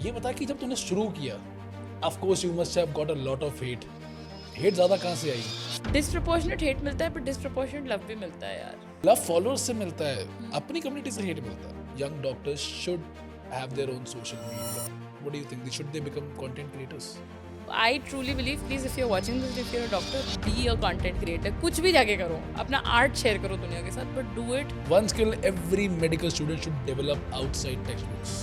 ये बता कि जब तूने शुरू किया, of course you must have got a lot of hate. Hate ज्यादा कहाँ से आई? डिस्प्रपोर्शनेट हेट मिलता है पर डिस्प्रपोर्शनेट लव भी मिलता है यार। लव फॉलोअर्स से मिलता है, अपनी कम्युनिटी से हेट मिलता है। Young doctors should have their own social media. What do you think? Should they become content creators? I truly believe, please if you're watching this, if you're a doctor, be a content creator. कुछ भी जाके करो, अपना art share करो दुनिया के साथ, but do it One skill every medical student should develop outside textbooks.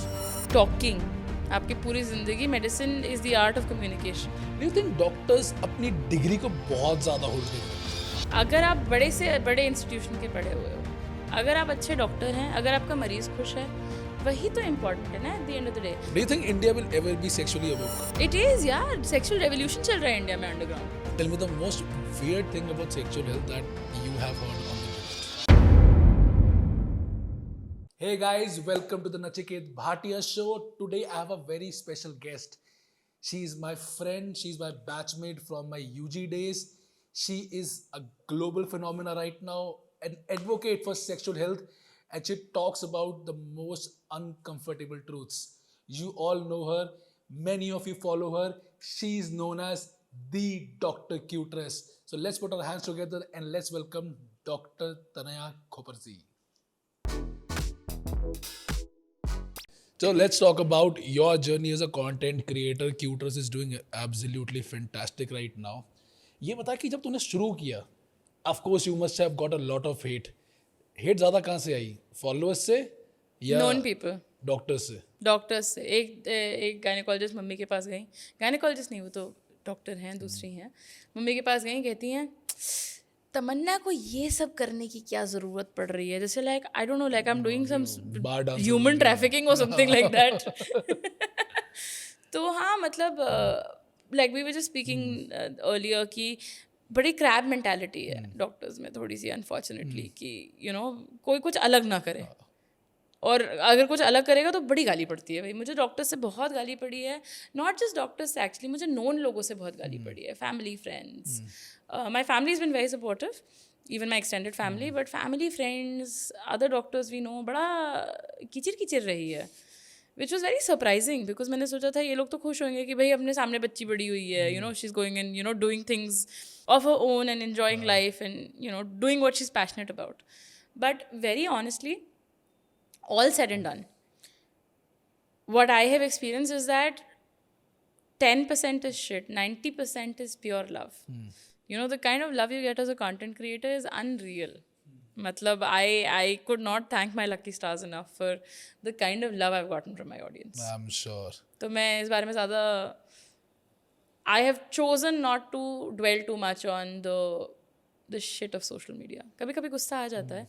talking. आपकी पूरी जिंदगी medicine is the art of communication. Do you think doctors अपनी डिग्री को बहुत ज्यादा होल्ड करते हैं? अगर आप बड़े से बड़े इंस्टीट्यूशन के पढ़े हुए हो, अगर आप अच्छे डॉक्टर हैं, अगर आपका मरीज खुश है, वही तो इम्पोर्टेंट है ना eight the end of the day. Do you think India will ever be sexually awoke? It is यार, सेक्सुअल रेवोल्यूशन चल रहा है इंडिया में underground. Tell me the most weird thing about sexual health that you have heard on the news. Hey guys, welcome to the Nachiket Bhatia show. Today I have a very special guest. She is my friend, she's my batchmate from my UG days. She is a global phenomena right now, an advocate for sexual health, and she talks about the most uncomfortable truths. You all know her, many of you follow her. She is known as the Dr. Cutress. So let's put our hands together and let's welcome Dr. Tanaya Khoparji. So let's talk about your journey as a content creator. Cutress is doing absolutely fantastic right now. ये बता कि जब तूने शुरू किया, of course you must have got a lot of hate. Hate ज़्यादा कहाँ से आई? Followers से या नोन पीपल, डॉक्टर्स से? डॉक्टर्स से। एक गायनेकोलॉजिस्ट मम्मी के पास गई, गायनेकोलॉजिस्ट नहीं, वो तो डॉक्टर हैं, दूसरी हैं। मम्मी के पास गई, कहती हैं तमन्ना को ये सब करने की क्या ज़रूरत पड़ रही है, जैसे like I don't know, like I am doing some bar dance human trafficking और समथिंग लाइक दैट। तो हाँ, मतलब like we were just speaking earlier कि बड़ी क्रैब मेंटालिटी है डॉक्टर्स में थोड़ी सी, अनफॉर्चुनेटली, कि यू नो कोई कुछ अलग ना करे, और अगर कुछ अलग करेगा तो बड़ी गाली पड़ती है। भाई मुझे डॉक्टर से बहुत गाली पड़ी है, नॉट जस्ट डॉक्टर्स से, एक्चुअली मुझे नोन लोगों से बहुत गाली पड़ी है, family, friends. My family is been very supportive, even my extended family, but family, friends, other doctors we know, बड़ा किचिर किचिर रही है, which was very surprising, because मैंने सोचा था ये लोग तो खुश होंगे कि भाई अपने सामने बच्ची बड़ी हुई है, you know she is going and you know doing things of her own and enjoying life and you know doing what she is passionate about. But very honestly, all said and done, what I have experienced is that 10% is shit, 90% is pure love. You know, the kind of love you get as a content creator is unreal. Matlab, I could not thank my lucky stars enough for the kind of love I've gotten from my audience. I'm sure. तो मैं इस बारे में ज़्यादा, I have chosen not to dwell too much on the shit of social media. कभी कभी गुस्सा आ जाता है,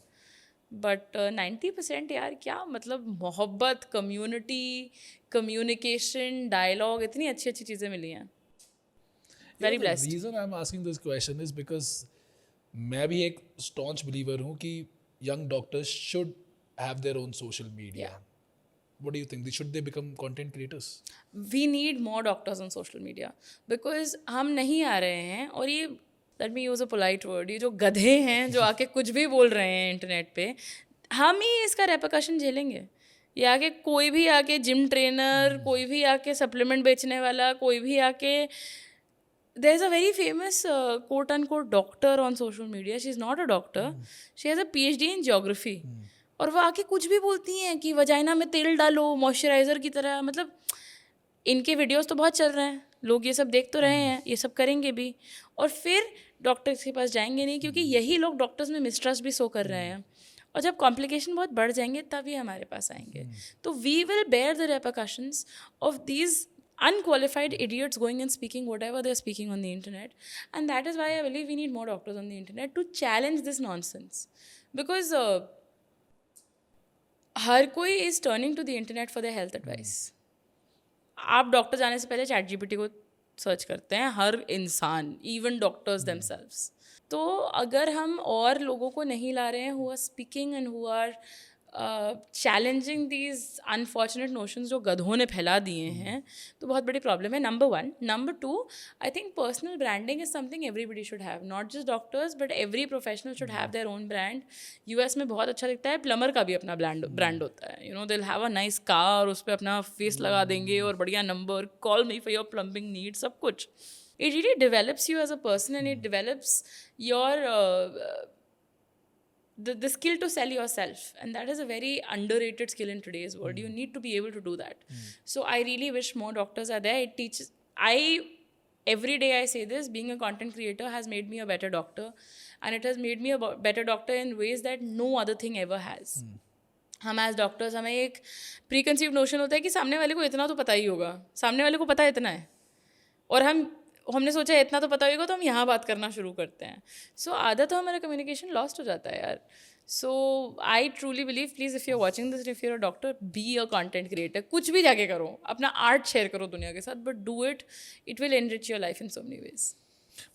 बट 90% यार क्या मतलब, मोहब्बत, कम्युनिटी, कम्युनिकेशन, डायलॉग, इतनी अच्छी अच्छी चीज़ें मिली हैं। Very blessed. The reason I'm asking this question is because मैं भी एक staunch believer हूँ कि young doctors should have their own social media. Yeah. What do you think? Should they become content creators? We need more doctors on social media, because हम नहीं आ रहे हैं, और ये let me use a polite word, ये जो गधे हैं जो आके कुछ भी बोल रहे हैं इंटरनेट पे, हम ही इसका रेपरकशन झेलेंगे। ये आके कोई भी आके जिम ट्रेनर, कोई भी आके सप्लीमेंट बेचने वाला, कोई भी आके, there is a very famous quote unquote doctor on social media, she is not a doctor, she has a PhD in geography, और वो आके कुछ भी बोलती हैं कि वजाइना में तेल डालो मॉइस्चराइज़र की तरह। मतलब इनके वीडियोस तो बहुत चल रहे हैं, लोग ये सब देख तो रहे हैं, ये सब करेंगे भी, और फिर डॉक्टर्स के पास जाएंगे नहीं, क्योंकि यही लोग डॉक्टर्स में मिसट्रस्ट भी शो कर रहे हैं, और जब कॉम्प्लिकेशन बहुत बढ़ जाएंगे तभी हमारे पास आएंगे। तो we will bear the repercussions of these unqualified idiots going and speaking whatever they're speaking on the internet, and that is why I believe we need more doctors on the internet to challenge this nonsense, because हर कोई is turning to the internet for their health advice. आप doctor जाने से पहले ChatGPT को search करते हैं, हर इंसान, even doctors themselves. तो अगर हम और लोगों को नहीं ला रहे हैं who are speaking and who are challenging these unfortunate notions जो गधों ने फैला दिए हैं, तो बहुत बड़ी प्रॉब्लम है, number 1. Number 2, I think personal branding is something everybody should have, not just doctors but every professional should have their own brand. US में बहुत अच्छा दिखता है, प्लमर का भी अपना ब्रांड होता है. You know, they will have a nice car, उस पर अपना फेस लगा देंगे और बढ़िया number, call me for your plumbing need, सब कुछ. It really develops you as a person, and it develops your the skill to sell yourself, and that is a very underrated skill in today's world. You need to be able to do that. So I really wish more doctors are there. It teaches, every day I say this, being a content creator has made me a better doctor, and it has made me a better doctor in ways that no other thing ever has. हम as doctors, हमें एक pre conceive notion होता है कि सामने वाले को इतना तो पता ही होगा, सामने वाले को पता इतना है, और हमने सोचा इतना तो पता होगा तो हम यहाँ बात करना शुरू करते हैं. सो आधा तो हमारा कम्युनिकेशन लॉस्ट हो जाता है यार. So I truly believe, please if you are watching this, if you are a doctor, be a content creator. कुछ भी जाके करो, अपना आर्ट शेयर करो दुनिया के साथ, but do it, it will enrich your life in so many ways.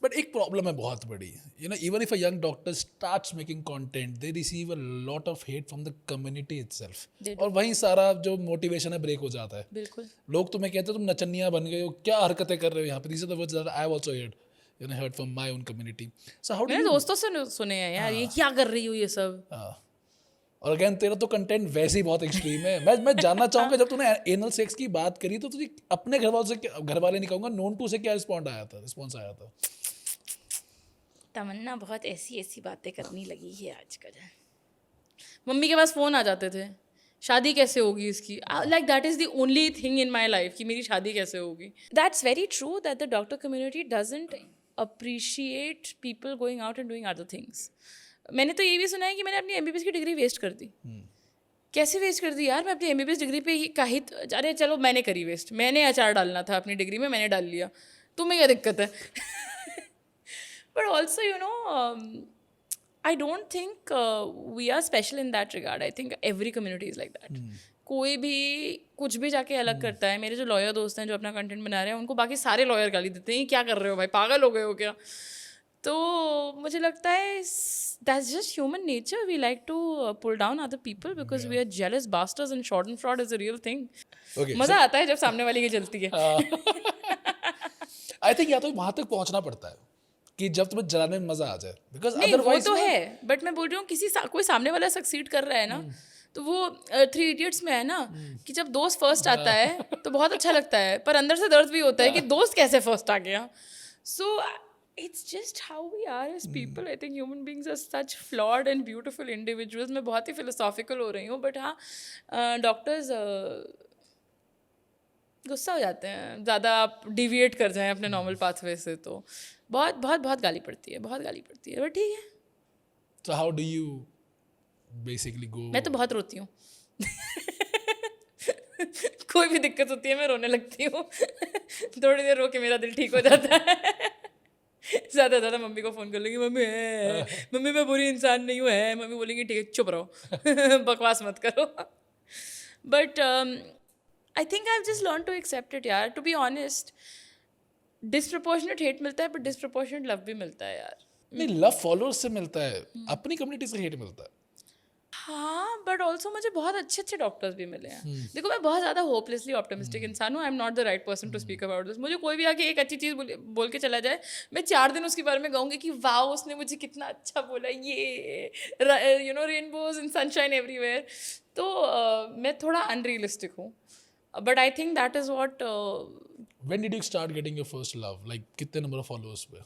But एक प्रॉब्लम है बहुत बड़ी, you know, even if a young doctor starts making content, they receive a lot of hate from the community itself, और वहीं सारा जो motivation है break हो जाता है. बिल्कुल. लोग तुम्हें कहते हो तुम नचनिया बन गए हो, क्या हरकतें कर रहे हो यहाँ पे. These are the words that I have also heard, you know, heard from my own community. So how do मैंने यू, दोस्तों से सुने हैं यार, ये क्या कर रही हो ये सब. और अगेन तेरा तो कंटेंट वैसे ही बहुत एक्सट्रीम है. मैं जानना चाहूंगा, जब तूने एनल सेक्स की बात करी तो तुझे अपने घर वालों से, घर वाले नहीं कहूँगा, नोन टू से क्या रिस्पॉन्स आया था? तमन्ना बहुत ऐसी बातें करनी लगी है आजकल. मम्मी के पास फ़ोन आ जाते थे, शादी कैसे होगी इसकी. Like that is the only thing in my life कि मेरी शादी कैसे होगी. That's very true that the doctor community doesn't appreciate people going out and doing other things. मैंने तो ये भी सुना है कि मैंने अपनी एमबीबीएस की डिग्री वेस्ट कर दी. कैसे वेस्ट कर दी यार? मैं अपनी एमबीबीएस डिग्री पे ही अरे चलो मैंने करी वेस्ट, मैंने अचार डालना था अपनी डिग्री में, मैंने डाल लिया, तुम्हें क्या दिक्कत है? But also, you know, I don't think we are special in that regard. I think every community is like that. कोई भी कुछ भी जाके अलग करता है. मेरे जो लॉयर दोस्त हैं जो अपना कंटेंट बना रहे हैं, उनको बाकी सारे लॉयर गाली देते हैं, क्या कर रहे हो भाई, पागल हो गए हो क्या? तो मुझे लगता है that's just human nature. We like to pull down other people because we are jealous bastards, and schadenfreude is a real thing. Okay, मज़ा आता है जब सामने वाली की जलती है. आई थिंक या तो वहां तक पहुंचना पड़ता है कि जब तुम्हें जलाने में मजा आ जाए, बिकॉज नहीं, वो अदरवाइज तो है, बट मैं बोल रही हूँ कोई सामने वाला सक्सीड कर रहा है ना, तो वो 3 इडियट्स में है ना, कि जब दोस्त फर्स्ट आता है तो बहुत अच्छा लगता है, पर अंदर से दर्द भी होता है कि दोस्त कैसे फर्स्ट आ गया. So it's just how we are as people. I think human beings are such flawed and beautiful individuals. मैं बहुत ही फिलोसॉफिकल हो रही हूँ, बट हाँ, डॉक्टर्स गुस्सा हो जाते हैं ज़्यादा आप डिविएट कर जाएं अपने नॉर्मल पाथवे से, तो बहुत बहुत बहुत गाली पड़ती है, बहुत गाली पड़ती है, बट ठीक है. So how do you basically go? मैं तो बहुत रोती हूँ. कोई भी दिक्कत होती है मैं रोने लगती हूँ. थोड़ी देर रो के मेरा दिल ठीक हो जाता है. ज़्यादा मम्मी को फ़ोन कर लूँगी, मम्मी मैं बुरी इंसान नहीं हूँ, है. मम्मी बोलेंगी ठीक है चुप रहो, बकवास मत करो. But I think I have just learn to accept it यार. To be honest, disproportionate hate मिलता है, बट डिसप्रपोर्शनेट लव भी मिलता है यार. नहीं, लव फॉलोअर्स से मिलता है, अपनी कम्युनिटी से हेट मिलता है. हाँ, बट ऑल्सो मुझे बहुत अच्छे डॉक्टर्स भी मिले हैं. देखो, मैं बहुत ज़्यादा होपलेसली ऑप्टिमिस्टिक इंसान हूँ. I am not the right person to speak about this. मुझे कोई भी आके एक अच्छी चीज़ बोल के चला जाए, मैं 4 दिन उसके बारे में गाऊंगी कि वाह उसने मुझे कितना अच्छा बोला, ये you know rainbows and sunshine everywhere. तो मैं थोड़ा अनरियलिस्टिक हूँ, but I think that is what. When did you start getting your first love? Like कितने नंबर ऑफ फॉलोअर्स पे?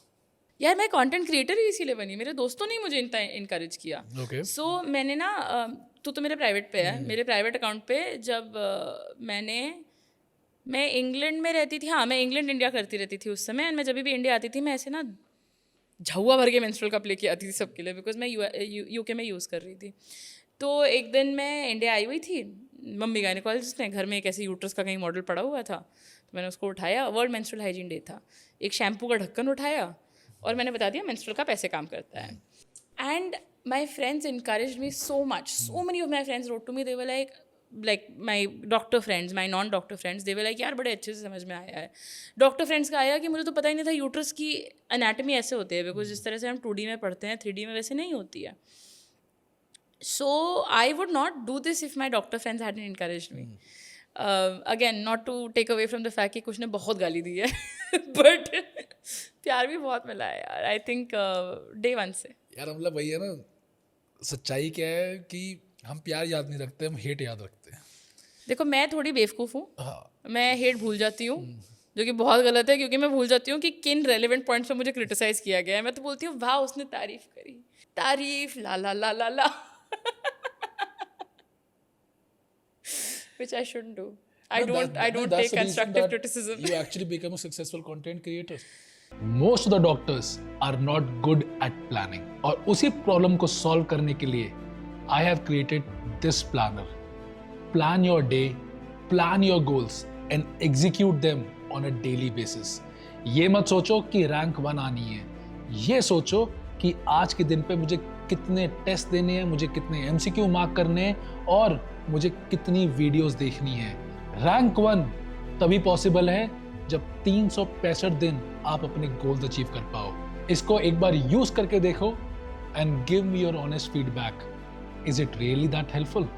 यार मैं कंटेंट क्रिएटर ही इसीलिए बनी, मेरे दोस्तों ने मुझे इनकरेज किया. Okay. सो मैंने ना, तो मेरे प्राइवेट पे है, मेरे प्राइवेट अकाउंट पे जब मैं इंग्लैंड में रहती थी. हाँ, मैं इंग्लैंड इंडिया करती रहती थी उस समय. मैं जब भी इंडिया आती थी, मैं ऐसे ना झुआ भर के मेंस्ट्रुअल कप लेके आती थी सबके लिए, बिकॉज मैं यूके में यूज़ कर रही थी. तो एक दिन मैं इंडिया आई हुई थी, मम्मी गायनेकोलॉजिस्ट ने, घर में एक ऐसे यूट्रस का कहीं मॉडल पड़ा हुआ था, तो मैंने उसको उठाया. वर्ल्ड मेंस्ट्रुअल हाइजीन डे था. एक शैम्पू का ढक्कन उठाया और मैंने बता दिया मेंस्ट्रुअल कप ऐसे काम करता है. And my friends encouraged me so much. So many of my friends wrote to me. They were like my doctor friends, my non-doctor friends, they were like यार बड़े अच्छे से समझ में आया है. डॉक्टर फ्रेंड्स का आया कि मुझे तो पता ही नहीं था यूट्रस की एनाटमी ऐसे होती है, बिकॉज जिस तरह से हम 2D में पढ़ते हैं 3D में वैसे नहीं होती है. So I would not do this if my doctor friends hadn't encouraged me. Again, not to take away from the fact कि कुछ ने बहुत गाली दी है but प्यार भी बहुत मिला है यार, I think day one से. यार मतलब वही है ना, सच्चाई क्या है कि हम प्यार याद नहीं रखते, हम हेट याद रखते हैं. देखो मैं थोड़ी बेवकूफ़ हूँ, हाँ, मैं हेट भूल जाती हूँ, जो कि बहुत गलत है क्योंकि मैं भूल जाती हूँ कि किन रेलेवेंट पॉइंट्स पे मुझे क्रिटिसाइज किया गया है. मैं तो बोलती हूँ वाह उसने तारीफ करी, तारीफ ला ला ला ला ला which I shouldn't do. I No, don't that's take the reason constructive that criticism. You actually become a successful content creator. Most of the doctors are not good at planning. और उसी प्रॉब्लम को solve करने के लिए I have created this planner. Plan your day, plan your goals and execute them on a daily basis. ये मत सोचो कि रैंक 1 आनी है. ये सोचो कि आज के दिन पे मुझे कितने टेस्ट देने हैं, मुझे कितने MCQ मार्क करने हैं और मुझे कितनी वीडियोस देखनी है. रैंक 1 तभी पॉसिबल है जब 365 दिन आप अपने गोल्स अचीव कर पाओ. इसको एक बार यूज करके देखो and give me your honest feedback. Is it really that helpful?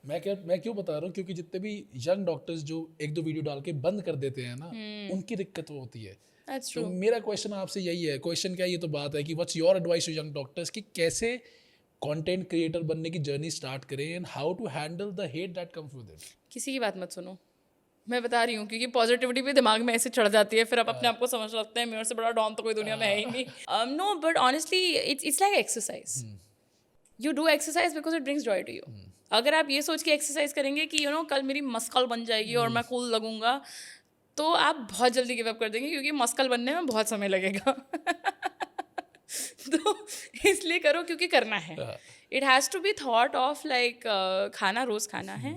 मैं क्यों बता रहा हूँ, क्योंकि जितने भी यंग डॉक्टर्स जो 1-2 वीडियो डाल के बंद कर देते हैं ना, उनकी दिक्कत वो होती है. That's तो true. मेरा क्वेश्चन आपसे यही है. क्वेश्चन क्या है, ये तो बात है कि what's your advice to young doctors कि कैसे कंटेंट क्रिएटर बनने की जर्नी स्टार्ट करें and how to handle the hate that comes with it. किसी की बात मत सुनो, मैं बता रही हूँ, क्योंकि पॉजिटिविटी भी दिमाग में ऐसे चढ़ जाती है, फिर आप अपने आप को समझ लगते हैं मेरे से बड़ा डॉन तो कोई दुनिया में है ही नहीं. No but honestly it's like exercise. You do exercise because it brings joy to you. अगर आप ये सोच के एक्सरसाइज करेंगे कि कल मेरी मस्कल बन जाएगी और मैं कूल लगूंगा, तो आप बहुत जल्दी गिव अप कर देंगे क्योंकि मस्कल बनने में बहुत समय लगेगा. तो इसलिए करो क्योंकि करना है. It has to be thought of like खाना रोज़ खाना है,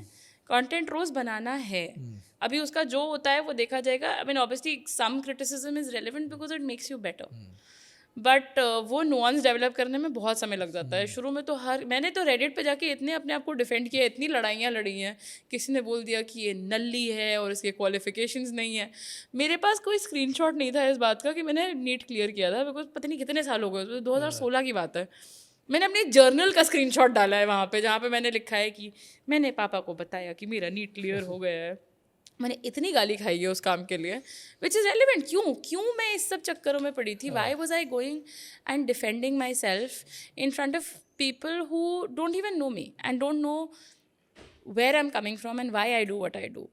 कंटेंट रोज़ बनाना है. अभी उसका जो होता है वो देखा जाएगा. I mean obviously some criticism is relevant because it makes you better, but वो नुआंस डेवलप करने में बहुत समय लग जाता है. शुरू में तो मैंने तो रेडिट पे जाके इतने अपने आप को डिफेंड किया, इतनी लड़ाइयाँ लड़ी हैं. किसी ने बोल दिया कि ये नल्ली है और इसके क्वालिफिकेशंस नहीं है. मेरे पास कोई स्क्रीनशॉट नहीं था इस बात का कि मैंने नीट क्लियर किया था, बिकॉज पता नहीं कितने साल हो गए, 2016 की बात है. मैंने अपनी जर्नल का स्क्रीनशॉट डाला है वहाँ पे, जहाँ पे मैंने लिखा है कि मैंने पापा को बताया कि मेरा नीट क्लियर हो गया है. मैंने इतनी गाली खाई है उस काम के लिए, विच इज़ रेलिवेंट. क्यों मैं इस सब चक्करों में पड़ी थी? Why was I going and defending myself in front of people who don't even know me and don't know where I am coming from and why I do what I do.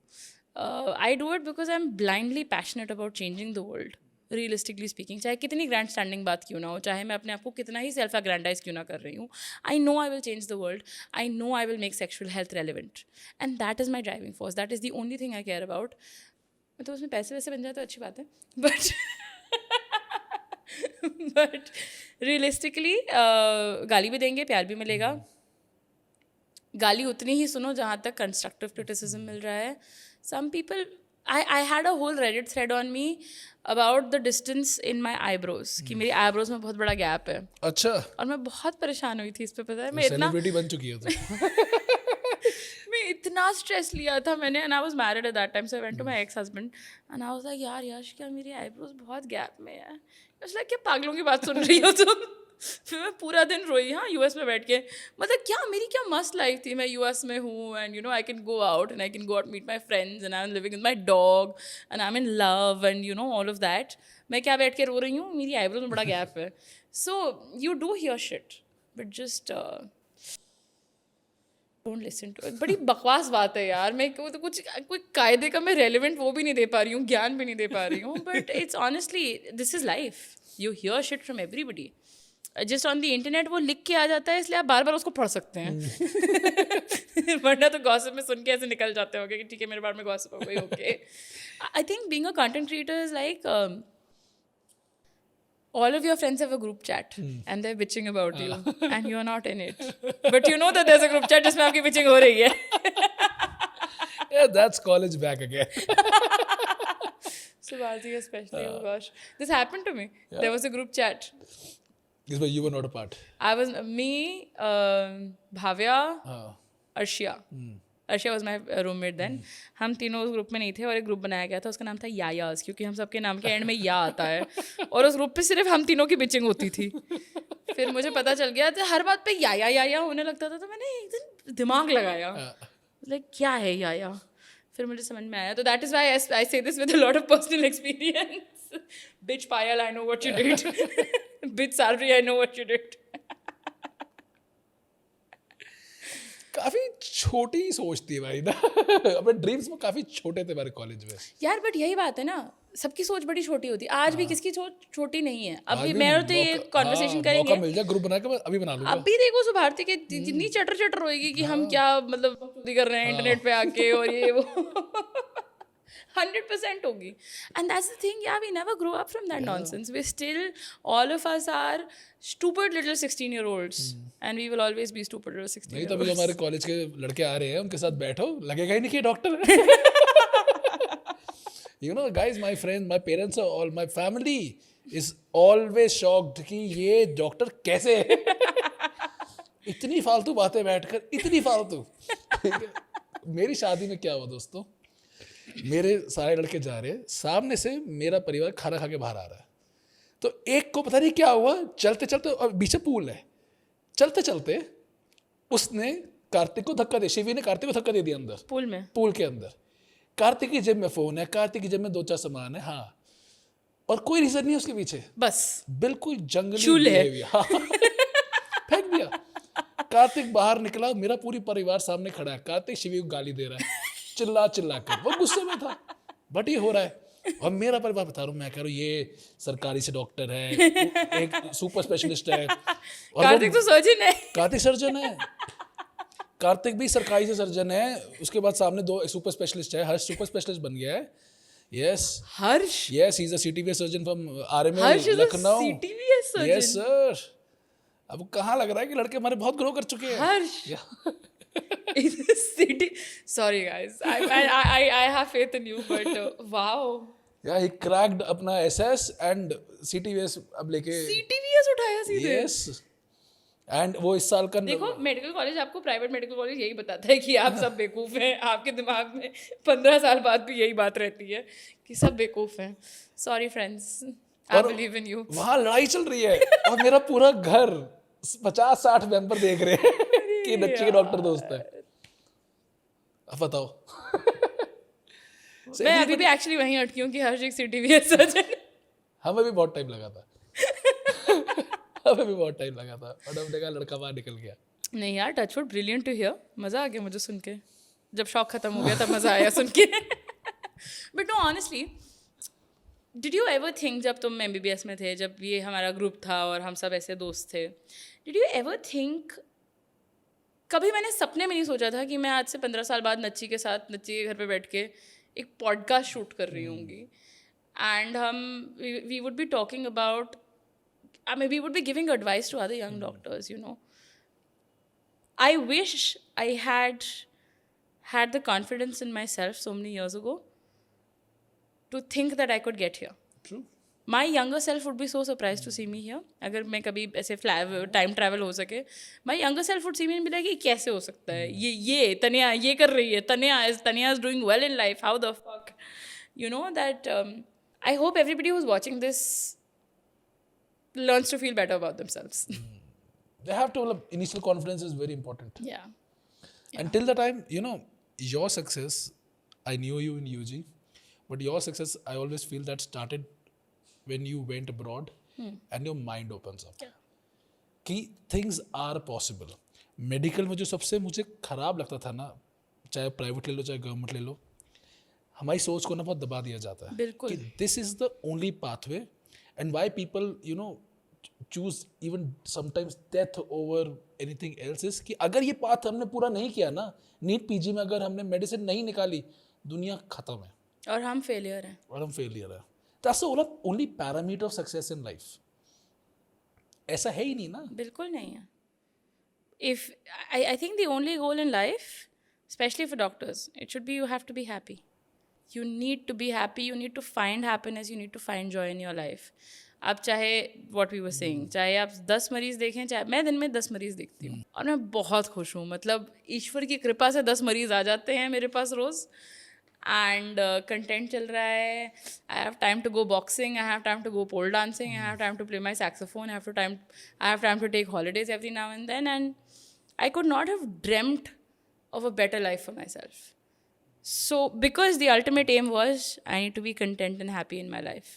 I do it because I am blindly passionate about changing the world. Realistically speaking, चाहे कितनी grand standing बात क्यों ना हो, चाहे मैं अपने आप को कितना ही सेल्फ अग्रैंडाइज क्यों ना कर रही हूँ, I know I will change the world. I know I will make sexual health relevant and that is my driving force. That is the only thing I care about. मतलब उसमें पैसे वैसे बन जाए तो अच्छी बात है, बट रियलिस्टिकली गाली भी देंगे, प्यार भी मिलेगा. गाली उतनी ही सुनो जहाँ तक कंस्ट्रक्टिव क्रिटिसिज्म मिल रहा है. Some people, I had a whole Reddit thread on me about the distance in my eyebrows, कि मेरी eyebrows में बहुत बड़ा गैप है. अच्छा, और मैं बहुत परेशान हुई थी इस पे. पता है, मैं इतना सेलिब्रिटी बन चुकी हो तो. मैं इतना स्ट्रेस लिया था मैंने, and I was married at that time, so I went to my ex-husband and I was like, यार यश क्या मेरी eyebrows बहुत गैप में है. उसने क्या पागलों की बात सुन रही हो तुम? फिर मैं पूरा दिन रोई. हाँ, यूएस में बैठ के, मतलब क्या मेरी क्या मस्त लाइफ थी. मैं यूएस में हूँ and I can go out and I can go out meet my friends and I am living with my dog and I am in love and all of that. मैं क्या बैठ के रो रही हूँ, मेरी आईब्रोज में बड़ा गैप है. So you do hear shit but just don't listen to it. बड़ी बकवास बात है यार. मैं तो कुछ कोई कायदे का मैं रेलिवेंट वो भी नहीं दे पा रही हूँ, ज्ञान भी नहीं दे पा रही हूँ. But it's honestly this is life. You here shit from everybody. Just on the internet वो लिख के आ जाता है, इसलिए आप बार बार उसको पढ़ सकते हैं. वरना तो गॉसिप में सुन के ऐसे निकल जाते होंगे कि ठीक है मेरे बारे में गॉसिप हो गई. Okay, I think being a content creator is like all of your friends have a group chat and they're bitching about you and you're not in it, but you know that there's a group chat जिसमें आपकी bitching हो रही है. Yeah, that's college back again. Subhashi especially, oh gosh, this happened to me. There was a group chat. This way you were not a part. I was me, Bhavya, Arshia. Arshia was my roommate then. हम तीनों उस group में नहीं थे और एक group बनाया गया था, उसका नाम था यायास, क्योंकि हम सबके नाम के एंड में या आता है. और उस ग्रुप पे सिर्फ हम तीनों की बिचिंग होती थी. फिर मुझे पता चल गया तो हर बात पे या होने लगता था, तो मैंने एक दिन दिमाग लगाया लाइक क्या है या, फिर मुझे समझ में आया. तो that is why I say this with a lot of personal experience. Bitch Payal I know what you did. Bitch salary I know what you did. काफी छोटी सोच थी भाई ना. अपने ड्रीम्स में काफी छोटे थे हमारे कॉलेज में यार बट यही बात है ना, सबकी सोच बड़ी छोटी होती है. आज भी किसकी सोच छोटी नहीं है. आज अभी भी मैं और तो ये कॉन्वर्सेशन मौका करेंगे. मिल जाए ग्रुप बना के मैं अभी बना लूंगा. अभी देखो सुभारती के जितनी चटर होएगी कि हम क्या मतलब बकचोदी कर रहे हैं इंटरनेट पे आके और ये वो 100% होगी. And that's the thing, yeah, we never grow up from that nonsense. We still, all of us are stupid little 16-year-olds. And we will always be stupid little 16-year-olds. नहीं तो अभी जो हमारे कॉलेज के लड़के आ रहे हैं उनके साथ बैठो, लगेगा ही नहीं कि डॉक्टर है. You know guys, my friends, my parents are all, my family is always shocked कि ये डॉक्टर कैसे है. इतनी फालतू बातें बैठकर, इतनी फालतू. मेरी शादी में क्या हुआ दोस्तों, मेरे सारे लड़के जा रहे हैं, सामने से मेरा परिवार खाना खा के बाहर आ रहा है. तो एक को पता नहीं क्या हुआ, चलते चलते, और पीछे पूल है, चलते चलते उसने कार्तिक को धक्का दिया. शिवी ने कार्तिक को धक्का दे दिया अंदर, पूल के अंदर. कार्तिक की जेब में फोन है, कार्तिक की जेब में 2-4 सामान है, हाँ, और कोई रीजन नहीं है उसके पीछे, बस बिल्कुल जंगली behavior. हाँ. फेंक दिया. कार्तिक बाहर निकला, मेरा पूरी परिवार सामने खड़ा है. कार्तिक शिवी को गाली दे रहा है, चिल्ला कर. वो गुस्से में था, बट ये हो रहा है. और मेरा परिवार बता रहा हूँ, मैं कह रहा हूँ ये सरकारी से डॉक्टर है, एक सुपर स्पेशलिस्ट है. और कार्तिक तो सर्जन है. कार्तिक सर्जन है. कार्तिक भी सरकारी से सर्जन है. उसके बाद सामने 2 सुपर स्पेशलिस्ट है. हर्ष सुपर स्पेशलिस्ट बन गया है. Yes Harsh. Yes, he is a CTVS surgeon from RML Harsh is a Lucknow. CTVS surgeon. Yes sir. अब कहाँ लग रहा है कि लड़के हमारे बहुत ग्रो कर चुके हैं. हर्ष. City. Sorry guys, I have faith in you, but wow. Yeah, he cracked अपना SS and CTVS अब लेके. CTVS उठाया सीधे. Yes. And वो इस साल का देखो मेडिकल कॉलेज, आपको प्राइवेट मेडिकल कॉलेज यही बताता है कि आप सब बेवकूफ हैं. आपके दिमाग में 15 साल बाद भी यही बात रहती है कि सब बेवकूफ हैं. Sorry friends, I believe in you. वहाँ लड़ाई चल रही है और मेरा पूरा घर 50-60 मेंबर देख रहे हैं कि बच्चे के डॉक्टर दोस्त है. अब बताओ. मैं अभी भी एक्चुअली वहीं अटकी हूँ कि हर्ष एक सीटीवीएस सर्जन. हमें भी बहुत टाइम लगा था. हमें भी बहुत टाइम लगा था, और हमने कहा लड़का बाहर निकल गया. नहीं यार, टचवुड, ब्रिलियंट टू हियर. मज़ा आ गया मुझे सुन के. जब शौक खत्म हो गया तब मज़ा आया सुन के. But know honestly, did you ever think जब तुम MBBS में थे, जब ये हमारा ग्रुप था और हम सब ऐसे दोस्त थे, डिड यू एवर थिंक, कभी मैंने सपने में नहीं सोचा था कि मैं आज से 15 साल बाद नच्ची के साथ, नच्ची के घर पे बैठ के एक पॉडकास्ट शूट कर रही होंगी. एंड हम we would be talking about, I mean, we would be giving advice to other young doctors, you know. I wish I had the confidence in myself so many years ago to think that I could get here. True. My younger self would be so surprised to see me here. अगर मैं कभी ऐसे time travel हो सके, my younger self would see me and be like, ये कैसे हो सकता है, ये तनिया ये कर रही है, Tania is doing well in life, how the fuck, you know that. I hope everybody who's watching this learns to feel better about themselves. They have to, initial confidence is very important. Yeah. Until the time, you know, your success, I knew you in UG, but your success, I always feel that started when you went abroad and your mind opens up. Yeah. कि things are possible. Medical में जो सबसे मुझे खराब लगता था ना, चाहे प्राइवेट ले लो चाहे गवर्नमेंट ले लो, हमारी सोच को ना बहुत दबा दिया जाता है. बिल्कुल. कि this is the only pathway, and why people, you know, choose even sometimes death over anything else is कि अगर ये पाथ हमने पूरा नहीं किया ना, नीट पीजी में अगर हमने मेडिसिन नहीं निकाली, दुनिया खत्म है और हम फेलियर हैं. और हम फेलियर है. That's the only parameter of success in life. ऐसा है ही नहीं ना. बिल्कुल नहीं है. If I think the only goal in life, especially for doctors, it should be you have to be happy. You need to be happy. You need to find happiness. You need to find joy in your life. आप चाहे what we were saying, चाहे आप 10 मरीज़ देखें, चाहे मैं दिन में 10 मरीज़ देखती हूँ और मैं बहुत खुश हूँ. मतलब ईश्वर की कृपा से 10 मरीज़ आ जाते हैं मेरे पास रोज़. एंड कंटेंट चल रहा है. I have time to go boxing, I have time to go pole dancing, I have time to play my saxophone, I have time to take holidays every now and then, and I could not have dreamt of a better life for myself. So because the ultimate aim was I need to be content and happy in my life,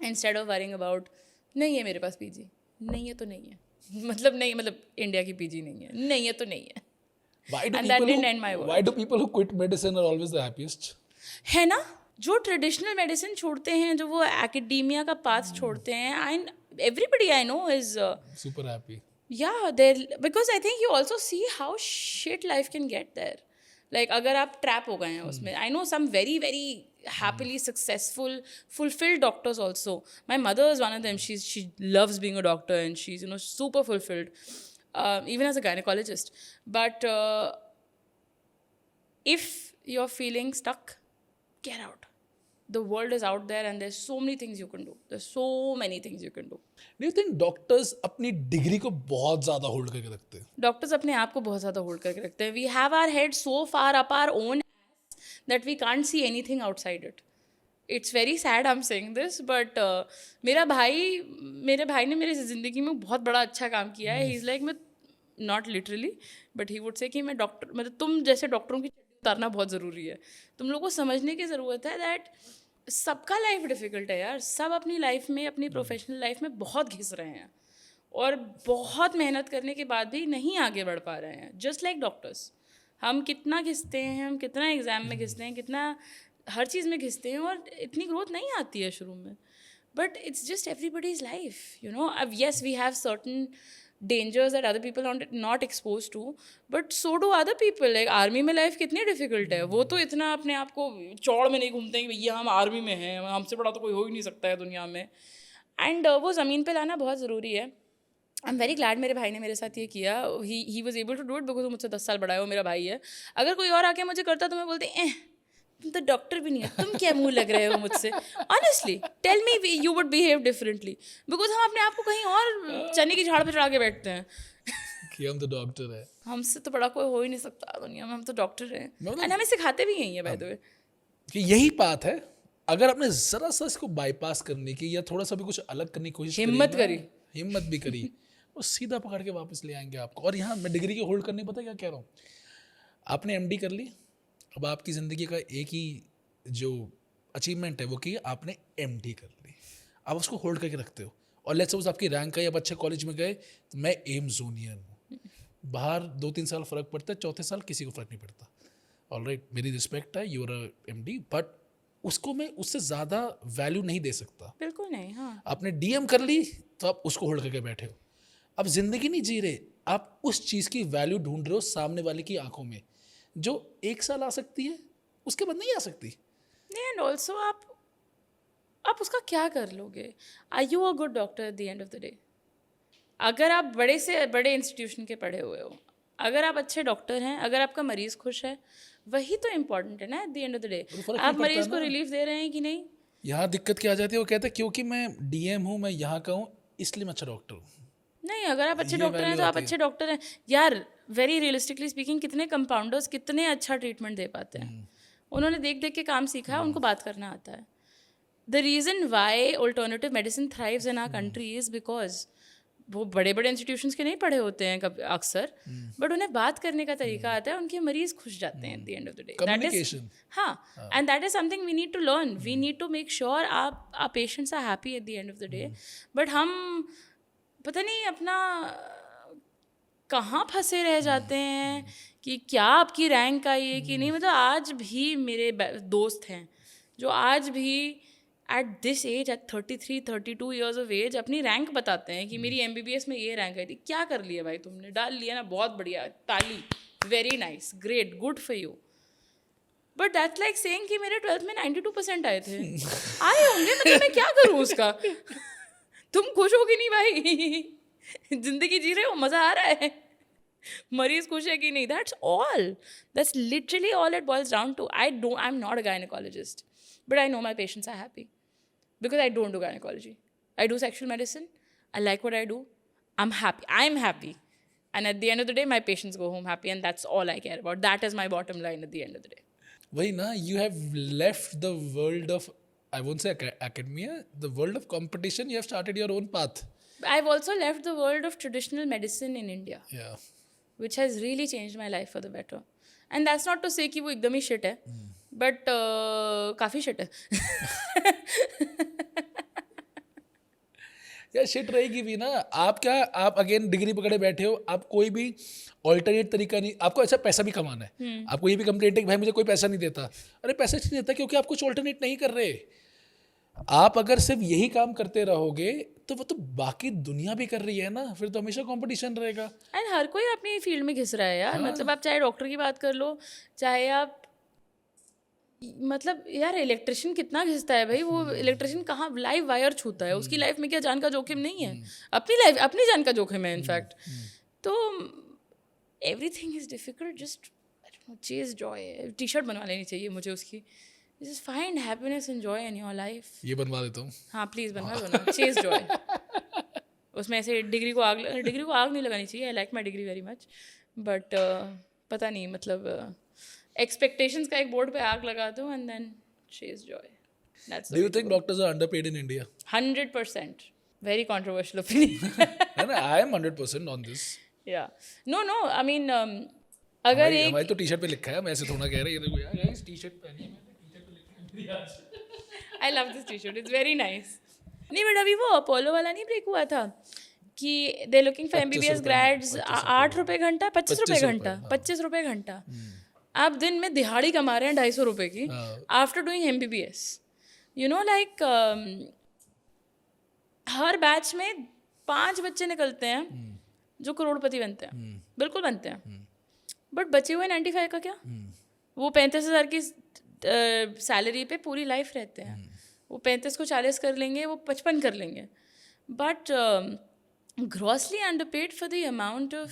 instead of worrying about नहीं है मेरे पास PG, नहीं है तो नहीं है, मतलब नहीं, मतलब इंडिया की पीजी नहीं है, नहीं है तो नहीं है. Why do And that people didn't who, end my world. why do people who quit medicine are always the happiest? है ना, जो ट्रेडिशनल मेडिसिन छोड़ते हैं, जो वो एकेडेमिया का पाथ छोड़ते हैं, I everybody I know is Super happy. yeah, there, because I think you also see how shit life can get there. Like अगर आप ट्रैप हो गए हैं उसमें, I know some very very happily successful fulfilled doctors also. My mother is one of them. She loves being a doctor and she's super fulfilled, even as a gynecologist. But if you're feeling stuck, get out. The world is out there and there's so many things you can do. There's so many things you can do. Do you think doctors अपनी degree को बहुत ज़्यादा hold करके रखते हैं? Doctors अपने आप को बहुत ज़्यादा होल्ड करके रखते हैं. We have our head so far up our own that we can't see anything outside it. It's very sad I am saying this, but मेरे भाई ने मेरी ज़िंदगी में बहुत बड़ा अच्छा काम किया है. ही इज़ लाइक, मैं not literally but he would say कि मैं डॉक्टर, मतलब तुम जैसे डॉक्टरों की चड्डी उतारना बहुत ज़रूरी है. तुम लोगों को समझने की ज़रूरत है दैट सबका लाइफ डिफ़िकल्ट है यार. सब अपनी लाइफ में, अपनी प्रोफेशनल लाइफ में बहुत घिस रहे हैं और बहुत मेहनत करने के बाद भी नहीं आगे बढ़ पा रहे हैं. जस्ट लाइक डॉक्टर्स, हम कितना घिसते हैं, हम कितना एग्ज़ाम में घिसते हैं, कितना हर चीज़ में घिसते हैं और इतनी ग्रोथ नहीं आती है शुरू में. But it's just everybody's life, you know. अब yes we have certain dangers that other people are not exposed to, but so do other people. Like army में लाइफ कितनी डिफिकल्ट है. वो तो इतना अपने आप को चौड़ में नहीं घूमते हैं कि भैया हम आर्मी में हैं, हमसे बड़ा तो कोई हो ही नहीं सकता है दुनिया में. एंड वो ज़मीन पे लाना बहुत ज़रूरी है. आई एम वेरी ग्लैड मेरे भाई ने मेरे साथ ये किया. He was able to do it because वो मुझसे 10 साल बड़ा है, वो मेरा भाई है. अगर कोई और आके मुझे करता तो मैं बोलती तुम तो डॉक्टर भी नहीं है, तुम क्या मुंह लग रहे हो मुझसे. Honestly tell me you would behave differently, because हम अपने आप को कहीं और चने की झाड़ पे चढ़ा के बैठते हैं कि हम तो डॉक्टर है. हमसे तो बड़ा कोई हो ही नहीं सकता दुनिया में, हम तो डॉक्टर हैं. एंड हमें सिखाते भी यही है बाय द वे. कि यही बात है, अगर आपने ज़रा सा इसको बाईपास करने की या थोड़ा सा भी कुछ अलग करने की कोशिश हिम्मत भी करी वो सीधा पकड़ के वापस ले आएंगे आपको. और यहाँ मैं डिग्री के होल्ड करने, पता क्या कह रहा हूँ, आपने एमडी कर ली, अब आपकी ज़िंदगी का एक ही जो अचीवमेंट है वो कि आपने एमडी कर ली. आप उसको होल्ड करके रखते हो. और लेट्स सपोज आपकी रैंक आई, आप अच्छे कॉलेज में गए, तो मैं एम्स जूनियर हूँ, बाहर 2-3 साल फ़र्क पड़ता है, चौथे साल किसी को फ़र्क नहीं पड़ता. ऑलराइट, मेरी रिस्पेक्ट है, यू आर एमडी, बट उसको मैं उससे ज़्यादा वैल्यू नहीं दे सकता. बिल्कुल नहीं. हाँ, आपने डीएम कर ली तो आप उसको होल्ड करके बैठे हो. अब ज़िंदगी नहीं जी रहे, आप उस चीज़ की वैल्यू ढूंढ रहे हो सामने वाले की आंखों में, जो 1 साल आ सकती है उसके बाद नहीं आ सकती. एंड ऑल्सो आप उसका क्या कर लोगे. Are you a good doctor at the end of the day? अगर आप बड़े से बड़े इंस्टीट्यूशन के पढ़े हुए हो, अगर आप अच्छे डॉक्टर हैं, अगर आपका मरीज़ खुश है, वही तो इम्पोर्टेंट है ना eight the end of the day. आप मरीज़ को रिलीफ दे रहे हैं कि नहीं. यहाँ दिक्कत क्या आ जाती है, वो कहते हैं क्योंकि मैं डीएम हूँ, मैं यहाँ का हूँ, इसलिए मैं अच्छा डॉक्टर हूँ. नहीं, अगर आप अच्छे डॉक्टर हैं तो आप अच्छे डॉक्टर हैं यार. वेरी रियलिस्टिकली स्पीकिंग, कितने कंपाउंडर्स कितने अच्छा ट्रीटमेंट दे पाते हैं. उन्होंने देख देख के काम सीखा है, उनको बात करना आता है. The reason why alternative medicine thrives in our country is because वो बड़े बड़े इंस्टीट्यूशंस के नहीं पढ़े होते हैं कभी अक्सर, बट उन्हें बात करने का तरीका आता है, उनके मरीज खुश जाते हैं at the end of the day. Communication. हाँ, and that is something we need to learn. We need to make sure आप patients are happy at the end of the day. But हम पता नहीं अपना कहाँ फंसे रह जाते हैं कि क्या आपकी रैंक आई है कि नहीं. मतलब आज भी मेरे दोस्त हैं जो आज भी at this age, at 33-32 years of age, अपनी रैंक बताते हैं कि मेरी MBBS में ये रैंक आई थी. क्या कर लिया भाई तुमने, डाल लिया ना, बहुत बढ़िया, ताली, very nice, great, good for you. But that's like saying कि मेरे 12th में 92% आए थे. आए होंगे, मतलब मैं क्या करूँ उसका. तुम खुश हो कि नहीं भाई, जिंदगी जी रहे हो, मज़ा आ रहा है, मरीज खुश है कि नहीं. That's all. That's literally all it boils down to. I am not a gynaecologist, but I know my patients are happy because I don't do gynecology. I do sexual medicine. I like what I do. I'm happy. I'm happy. And at the end of the day, my patients go home happy, and that's all I care about. That is my bottom line at the end of the day. वही ना, you have left the world of, I won't say academia, the world of competition. You have started your own path. I've also left the world of traditional medicine in India, Yeah. which has really changed my life for the better. And that's not to say कि वो एकदम ही shit है, but काफ़ी shit है. या shit रहेगी भी ना. आप अगेन डिग्री पकड़े बैठे हो, आप कोई भी ऑल्टरनेट तरीका नहीं, आपको अच्छा पैसा भी कमाना है, आपको ये भी कंप्लेंट है कि भाई मुझे कोई पैसा नहीं देता. अरे पैसा इसलिए देता क्योंकि आप कुछ ऑल्टरनेट नहीं कर रहे. आप अगर सिर्फ यही काम करते रहोगे तो वो तो बाकी दुनिया भी कर रही है ना, फिर तो हमेशा कंपटीशन रहेगा. एंड हर कोई अपनी फील्ड में घिस रहा है यार. मतलब आप चाहे डॉक्टर की बात कर लो, चाहे आप मतलब यार इलेक्ट्रिशियन कितना घिसता है भाई. वो इलेक्ट्रिशियन कहाँ लाइव वायर छूता है, उसकी लाइफ में क्या जान का जोखिम नहीं है. अपनी लाइफ अपनी जान का जोखिम है इनफैक्ट. तो everything is difficult. Just chase Joy. T shirt बनवा लेनी चाहिए मुझे उसकी. Just find happiness and joy in your life. ये बनवा देता हूँ. हाँ प्लीज़ बनवा दो ना. Chase Joy. उसमें ऐसे डिग्री को आग नहीं लगानी चाहिए. I like my degree very much, but पता नहीं मतलब एक्सपेक्टेशंस का एक बोर्ड पे आग लगा दो and then chase joy. Do you think doctors are underpaid in India? 100%. Very controversial opinion. है ना, I am 100% on this. Yeah. No. I mean, अगर एक हमारी तो टी शर्ट पे लिखा है, मैं ऐसे थोड़ा कह रहा. ये देखो यार, गाइस टी शर्ट पहनी है मैंने, टी शर्ट पे लिखा है. I love this t-shirt. It's very nice. नहीं बट अभी वो अपोलो वाला नहीं ब्रेक हुआ था कि they looking for MBBS grades. 8 रुपये घंटा, 25 रुपये घंटा, 25 रुपये घंटा. आप दिन में दिहाड़ी कमा रहे हैं 250 रुपये की after doing MBBS. You know like her batch में 5 बच्चे निकलते हैं जो करोड़पति बनते हैं. बिल्कुल बनते हैं. बट बचे हुए 95 का क्या? वो 35,000 की सैलरी पे पूरी लाइफ रहते हैं. वो 35 को 40 कर लेंगे, वो 55 कर लेंगे. But grossly underpaid for the amount of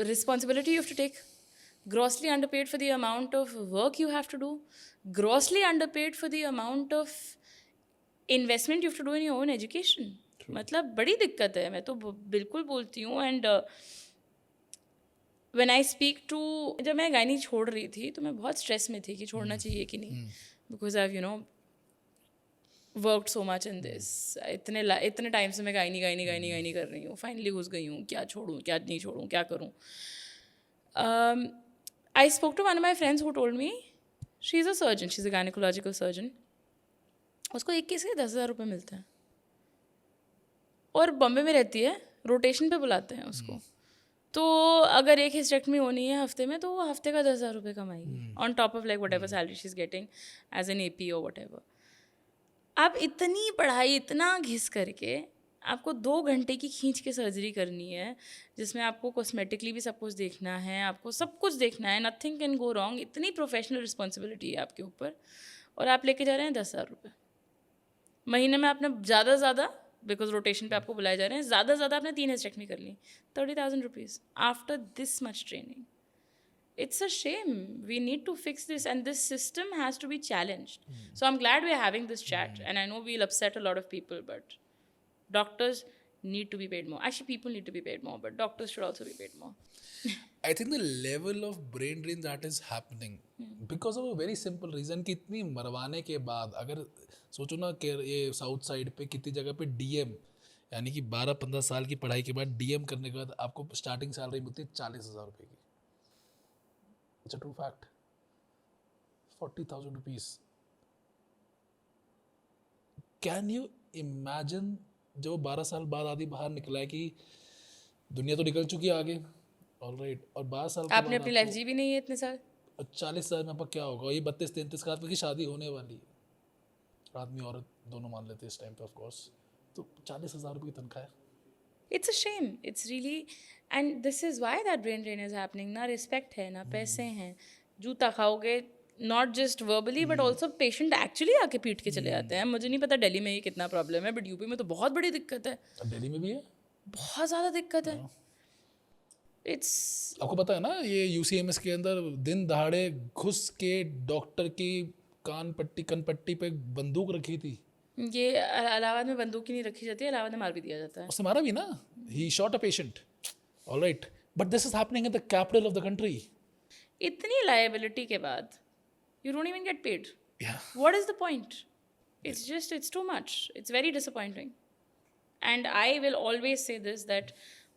responsibility you have to take, grossly underpaid for the amount of work you have to do, grossly underpaid for the amount of investment you have to do in your own education. मतलब बड़ी दिक्कत है. मैं तो बिल्कुल बोलती हूँ. And when I speak to, जब मैं गायनी छोड़ रही थी तो मैं बहुत स्ट्रेस में थी कि छोड़ना चाहिए कि नहीं, because I you know worked so much in this. इतने टाइम से मैं गायनी कर रही हूँ. फाइनली घुस गई हूँ. क्या छोड़ूँ, क्या नहीं छोड़ूँ, क्या करूँ. I spoke to one of my friends who told me she is a surgeon, she is a gynaecological surgeon. उसको 21 के 10,000 रुपये मिलते हैं और बॉम्बे में रहती है. रोटेशन पे बुलाते हैं उसको. तो अगर एक हिस्टेक्टमी होनी है हफ्ते में, तो वो हफ्ते का 10,000 रुपये कमाएगी on top of like whatever salary she is getting as an AP और वट एवर. आप इतनी पढ़ाई इतना घिस करके आपको 2 घंटे की खींच के सर्जरी करनी है जिसमें आपको कॉस्मेटिकली भी सब कुछ देखना है, आपको सब कुछ देखना है, नथिंग कैन गो रॉन्ग. इतनी प्रोफेशनल रिस्पॉन्सिबिलिटी है आपके ऊपर और आप लेके जा रहे हैं 10,000 रुपये. महीने में आपने ज़्यादा बिकॉज रोटेशन पे आपको बुलाए जा रहे हैं, ज़्यादा आपने 3 हिस्टेक्टमी कर ली. 30,000 rupees after this much training. It's a shame. We need to fix this, and this system has to be challenged. So I'm glad we're having this chat, and I know we'll upset a lot of people, but doctors need to be paid more. Actually, people need to be paid more, but doctors should also be paid more. I think the level of brain drain that is happening because of a very simple reason कि इतनी मरवाने के बाद, अगर सोचो ना कि ये south side पे कितनी जगह पे DM यानी कि 12-15 साल की पढ़ाई के बाद DM करने के बाद आपको स्टार्टिंग सैलरी मिलती है 40,000 रुपये की. It's a true fact. 40,000 rupees. Can you imagine जो 12 साल बाद आदि बाहर निकला है कि दुनिया तो निकल चुकी है आगे, ऑल राइट, और 12 साल के आपने अपनी लाइफ जी भी नहीं है इतने साल. 40 साल में आपका क्या होगा. ये 32-33 का आदमी की शादी होने वाली है, आदमी औरत दोनों मान लेते हैं इस टाइम पे ऑफ कोर्स. तो 40,000 रुपये की तनख्वाह है. It's a shame. It's really, and this is why that brain drain is happening. ना respect है, ना पैसे हैं. जूता खाओगे, not just verbally but also patient actually आके पीट के चले जाते हैं. मुझे नहीं पता दिल्ली में ये कितना प्रॉब्लम है, बट यूपी में तो बहुत बड़ी दिक्कत है. दिल्ली में भी है, बहुत ज़्यादा दिक्कत है. It's आपको पता है ना, ये UCMS के अंदर दिन दहाड़े घुस के डॉक्टर की कनपट्टी पे बंदूक रखी थी. ये इलाहाबाद में बंदूक ही नहीं रखी जाती है, इलाहाबाद में मार भी दिया जाता है. उसने मारा भी ना. He shot a patient. All right. But this is happening in the capital of the country. इतनी लायबिलिटी के बाद you don't even get paid. Yeah. What is the point? It's too much. It's very disappointing. And I will always say this, that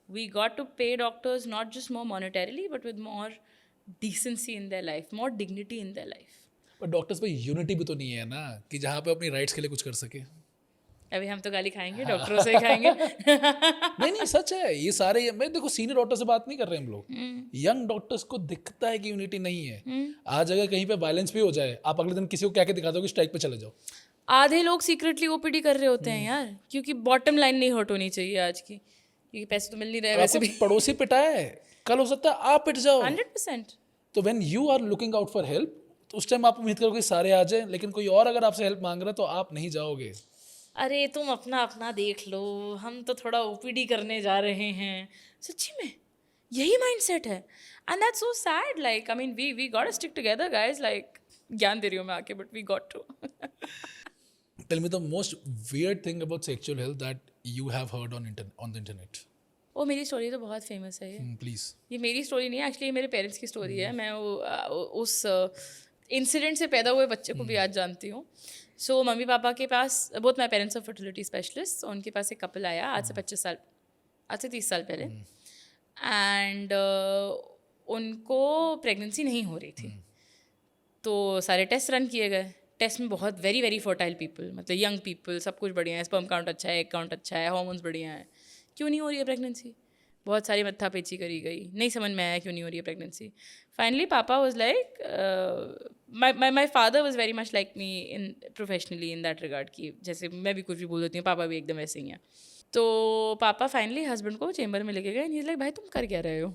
we got to pay doctors not just more monetarily, but with more decency in their life, more dignity in their life. पर doctors पे unity भी तो नहीं है ना कि जहाँ पे अपनी राइट्स के लिए कुछ कर सके. अभी हम तो गाली खाएंगे, डॉक्टरों से ही खाएंगे. नहीं सच है ये सारे. मैं देखो सीनियर डॉक्टर से बात नहीं कर रहे हम लोग. यंग डॉक्टर्स को दिखता है कि यूनिटी नहीं है. आज अगर कहीं पे वायलेंस भी हो जाए, आप अगले दिन किसी को कह के दिखा दो कि स्ट्राइक पे चले जाओ. आधे लोग सीक्रेटली ओपीडी कर रहे होते हैं यार, क्योंकि बॉटम लाइन नहीं हर्ट होनी चाहिए आज की, क्योंकि पैसे तो मिल नहीं रहे वैसे भी. पड़ोसी पिटाए, कल हो सकता है आप पिट जाओ. 100%. तो when you are looking out for help, तो उस टाइम आप उम्मीद करोगे सारे आ जाए, लेकिन कोई और अगर आपसे हेल्प मांग रहा है तो आप नहीं जाओगे. अरे तुम अपना अपना देख लो, हम तो थोड़ा ओपीडी करने जा रहे हैं. सच्ची में यही माइंडसेट है. And that's so sad. Like I mean we got to stick together guys. Like ज्ञान दे रही हूँ मैं आके, but we got to. Tell me the most weird thing about sexual health that you have heard on the internet. ओ मेरी story तो बहुत famous है ये. Please. ये मेरी स्टोरी नहीं है एक्चुअली, मेरे पेरेंट्स की स्टोरी है. मैं उस इंसिडेंट से पैदा हुए बच्चे को भी आज जानती हूँ. सो मम्मी पापा के पास, both my parents are fertility specialist, उनके पास एक कपल आया आज से 30 साल पहले. एंड उनको प्रेगनेंसी नहीं हो रही थी. तो सारे टेस्ट रन किए गए. टेस्ट में बहुत वेरी वेरी फर्टाइल पीपल, मतलब यंग पीपल, सब कुछ बढ़िया है, स्पर्म काउंट अच्छा है, एग काउंट अच्छा है, हार्मोन्स बढ़िया है. क्यों नहीं हो रही है प्रेगनेंसी? बहुत सारी मत्था पेची करी गई, नहीं समझ में आया क्यों नहीं हो रही है प्रेगनेंसी. फाइनली पापा was like, my father was very much like me in professionally in that regard, कि जैसे मैं भी कुछ भी बोल देती हूँ, पापा भी एकदम ऐसे ही हैं. तो पापा फाइनली हस्बैंड को चेम्बर में लेके गए. एंड ही इज लाइक, भाई तुम कर क्या रहे हो,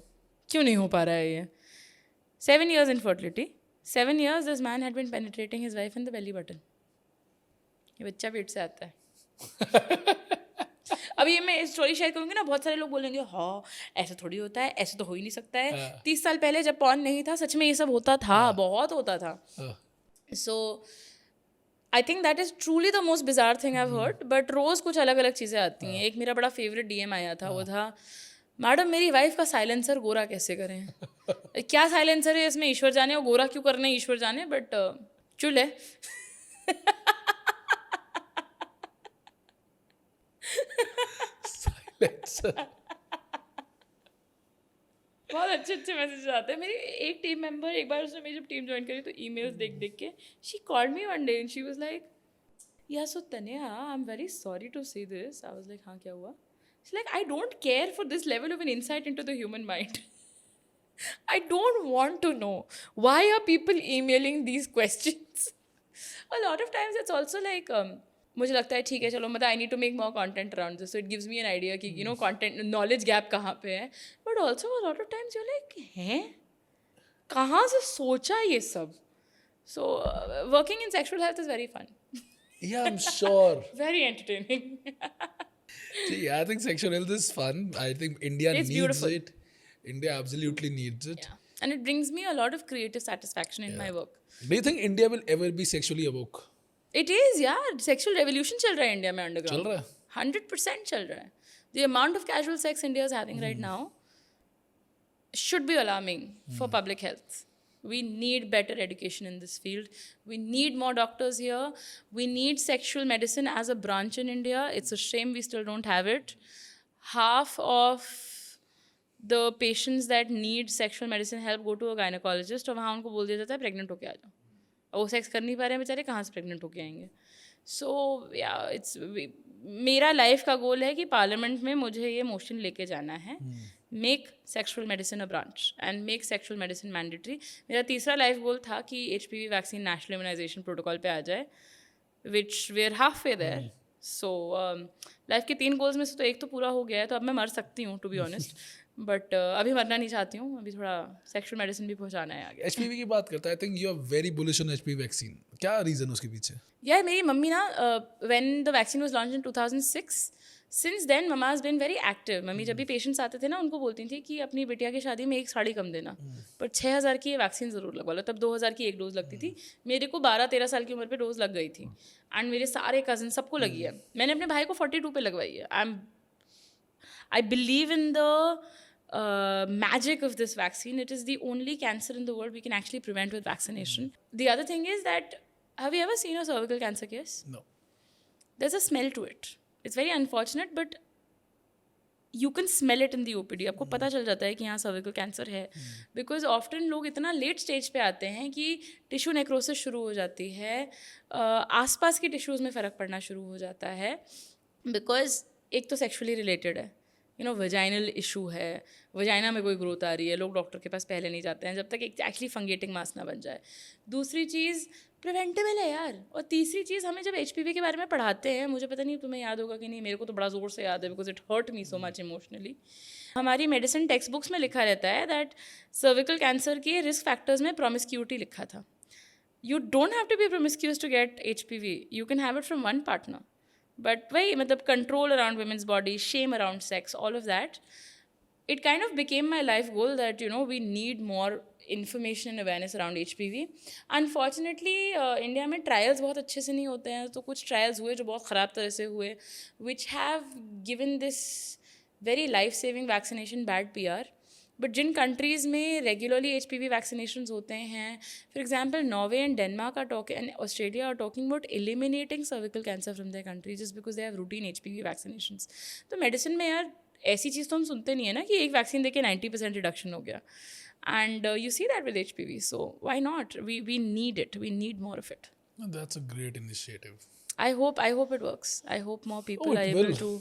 क्यों नहीं हो पा रहा है ये? 7 years infertility. 7 years this man had been penetrating his wife in the belly button. ये बच्चा पेट से आता है. अभी ये मैं स्टोरी शेयर करूँगी ना, बहुत सारे लोग बोलेंगे हाँ ऐसा थोड़ी होता है, ऐसे तो हो ही नहीं सकता है. 30 साल पहले जब पॉर्न नहीं था, सच में ये सब होता था, बहुत होता था. So I think that is truly the most bizarre thing I have heard. But रोज़ कुछ अलग अलग चीज़ें आती हैं. एक मेरा बड़ा फेवरेट DM आया था, वो था, मैडम मेरी वाइफ का साइलेंसर गोरा कैसे करें. क्या साइलेंसर है इसमें, ईश्वर जाने, और गोरा क्यों करना है ईश्वर जाने, बट चुल है. बहुत अच्छे अच्छे मैसेज आते हैं. मेरी एक टीम मेंबर, एक बार उसने मेरी जब टीम ज्वाइन करी तो ईमेल्स देख देख के she called me one day and she was like, yeah so Tanya I am very sorry to say this. I was like हाँ क्या हुआ? It's like, I don't care for this level of an insight into the human mind. I don't want to know. Why are people emailing these questions? A lot of times it's also like, मुझे लगता है ठीक है चलो, मतलब I need to make more content around this. So it gives me an idea कि you know content knowledge gap कहाँ पे है. But also a lot of times you're like, हैं? कहाँ से सोचा ये सब? So working in sexual health is very fun. Yeah, I'm sure. Very entertaining. Yeah, I think sexual health is fun. I think India It's needs beautiful. it. India absolutely needs it. Yeah. And it brings me a lot of creative satisfaction in my work. Do you think India will ever be sexually awoke? It is, yeah. Sexual revolution चल रहा है India में underground. चल रहा है? 100% चल रहा है. The amount of casual sex India is having right now should be alarming for public health. We need better education in this field. We need more doctors here. We need sexual medicine as a branch in India. It's a shame we still don't have it. Half of the patients that need sexual medicine help go to a gynecologist, और वहाँ उनको बोल दिया जाता है pregnant होके आ जाओ. और वो सेक्स कर नहीं पा रहे हैं बेचारे, कहाँ से प्रेग्नेंट होके आएंगे. सो या इट्स, मेरा लाइफ का गोल है कि पार्लियामेंट में मुझे ये मोशन लेके जाना है, make sexual medicine a branch and make sexual medicine mandatory. मेरा तीसरा लाइफ गोल था कि HPV vaccine national immunisation protocol पे आ जाए, which we are half way there. So life के 3 गोल्स में से तो एक तो पूरा हो गया है, तो अब मैं मर सकती हूँ टू बी ऑनेस्ट. बट अभी मरना नहीं चाहती हूँ, अभी थोड़ा सेक्सुअल मेडिसिन भी पहुँचाना है आगे. HPV की बात करता है, I think you are very bullish on HPV vaccine. क्या रीजन उसके पीछे? यार मेरी मम्मी ना, when the vaccine was launch in 2006, सिंस देन mama has been very active. Mummy जब भी पेशेंट्स आते थे ना, उनको बोलती थी कि अपनी बिटिया की शादी में एक साड़ी कम देना, पर 6000 की ये वैक्सीन ज़रूर लगवा लो. तब 2000 की एक डोज लगती थी. मेरे को 12-13 साल की उम्र पे डोज लग गई थी. एंड मेरे सारे कज़न सबको लगी है. मैंने अपने भाई को 42 पे लगवाई है. I believe in the magic of this vaccine. It is the only cancer in the world we can actually prevent with vaccination. The other thing is that, have you ever seen a cervical cancer case? No. There's a smell to it. It's very unfortunate, but you can smell it in the OPD. आपको पता चल जाता है कि यहाँ cervical cancer है. Because often लोग इतना late stage पे आते हैं कि tissue necrosis शुरू हो जाती है, आसपास की tissues में फ़र्क पड़ना शुरू हो जाता है. Because एक तो sexually related है, vaginal issue है, vagina में कोई growth आ रही है, लोग डॉक्टर के पास पहले नहीं जाते हैं जब तक एक actually fungating mass ना बन जाए. दूसरी चीज़ प्रिवेंटेबल है यार. और तीसरी चीज़, हमें जब HPV के बारे में पढ़ाते हैं, मुझे पता नहीं तुम्हें याद होगा कि नहीं, मेरे को तो बड़ा ज़ोर से याद है because it hurt me so much emotionally. हमारी मेडिसिन टेक्स्ट बुक्स में लिखा रहता है दैट सर्विकल कैंसर के रिस्क फैक्टर्स में प्रोमिस्क्यूटी लिखा था. You don't have to be promiscuous to get HPV. You can have it from one partner, but वही मतलब control around women's body, shame around sex, all of that. It kind of became my life goal that we need more information and awareness around HPV. Unfortunately, India में trials बहुत अच्छे से नहीं होते हैं. तो कुछ ट्रायल्स हुए जो बहुत ख़राब तरह से हुए, which have given this very life saving vaccination bad PR. But जिन कंट्रीज़ में रेगुलरली HPV वैक्सीनेशन होते हैं, for example Norway and Denmark and Australia are talking about eliminating cervical cancer from their country just because they have routine HPV vaccination. तो medicine में यार ऐसी चीज़ तो हम सुनते नहीं है ना कि एक वैक्सीन देके 90% रिडक्शन हो गया. And you see that with HPV, so why not? We need it, we need more of it. That's a great initiative. I hope it works. I hope more people it are able will. to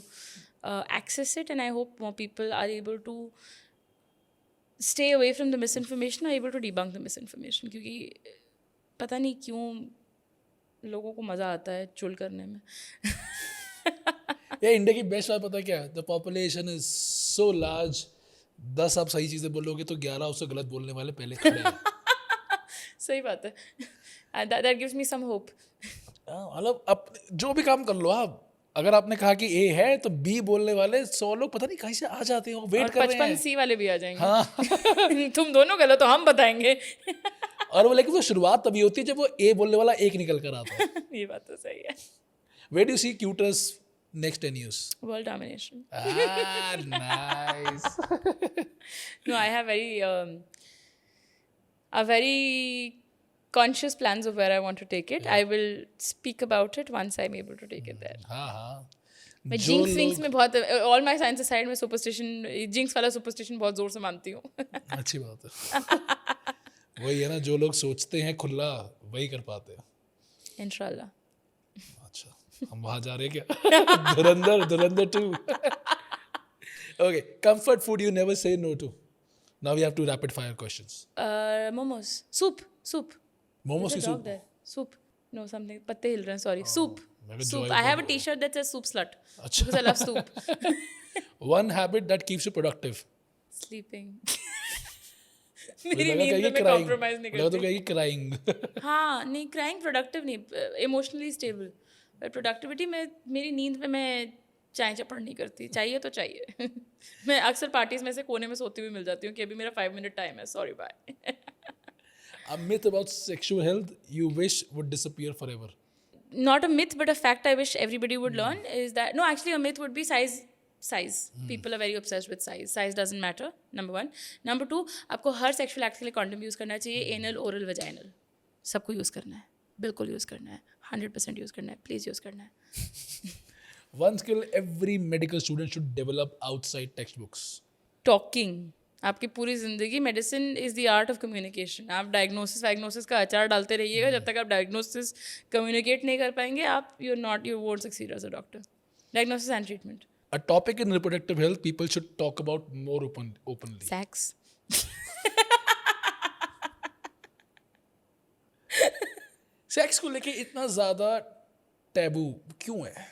access it, and I hope more people are able to stay away from the misinformation, are able to debunk the misinformation. क्योंकि पता नहीं क्यों लोगों को मज़ा आता है चुल करने में. ये इंडिया की बेस्ट बात पता है क्या है? The population is so large. 10 आप सही चीज़ें बोलोगे तो 11 उससे गलत बोलने वाले पहले खड़े हैं. सही बात है. That gives me some hope. मतलब अब जो भी काम कर लो आप, अगर आपने कहा कि A है तो B बोलने वाले 100 लोग पता नहीं कहीं से आ जाते हैं, वेट कर रहे हैं. 55C वाले भी आ जाएंगे. हाँ. तुम दोनों गलत तो हम बताएंगे. और वो लेकिन वो शुरुआत तभी होती है जब वो A बोलने वाला एक निकल कर आता है. ये बात तो सही है. Where do you see Qters next 10 years? World domination. Nice. No, I have very conscious plans of where I want to take it. I will speak about it once I'm able to take it there. हाँ. मैं jinx winks में बहुत, all my science side में superstition, jinx वाला superstition बहुत जोर से मानती हूँ. अच्छी बात है. वही है ना, जो लोग सोचते हैं खुला वही कर पाते हैं. इंशाल्लाह. अच्छा, हम वहाँ जा रहे हैं क्या? धुरंधर 2. Okay, comfort food you never say no to. Now we have to rapid fire questions. Momos. Soup. Momos There's की a dog soup. there. Soup. No, something. पत्ते हिल रहे हैं. Sorry. Soup. मैं भी Soup. joy I have a बोल T-shirt that says soup slut. अच्छा. Because I love soup. One habit that keeps you productive. Sleeping. मुझे मेरी लगा नींद कहेगी में मैं crying. कॉम्प्रोमाइज नहीं लगा तो करती. कहेगी crying. हाँ नहीं, क्राइंग प्रोडक्टिव नहीं, इमोशनली स्टेबल. बट प्रोडक्टिविटी में मेरी नींद में मैं चाय चपड़ नहीं करती. चाहिए तो चाहिए. मैं अक्सर पार्टीज में से कोने में सोती हुई मिल जाती हूँ कि अभी मेरा 5 मिनट टाइम है, sorry bye. A myth about sexual health you wish would disappear forever. Not a myth, but a fact I wish everybody would learn is that, no, actually a myth would be size. People are very obsessed with size. Size doesn't matter, number 1. Number 2, आपको her sexual act के लिए condom use करना चाहिए. Anal, oral, vaginal, सबको use करना है. बिल्कुल use करना है. 100% यूज़ करना है. प्लीज़ यूज़ करना है. One skill every medical student should develop outside textbooks. Talking. आपकी पूरी ज़िंदगी medicine is the art of communication. आप डायग्नोसिस का अचार डालते रहिएगा. जब तक आप डायग्नोसिस कम्युनिकेट नहीं कर पाएंगे, आप you won't succeed as a doctor. Diagnosis and treatment. A topic in reproductive health people should talk about more openly. Sex. Sex को लेके इतना ज़्यादा टैबू क्यों है?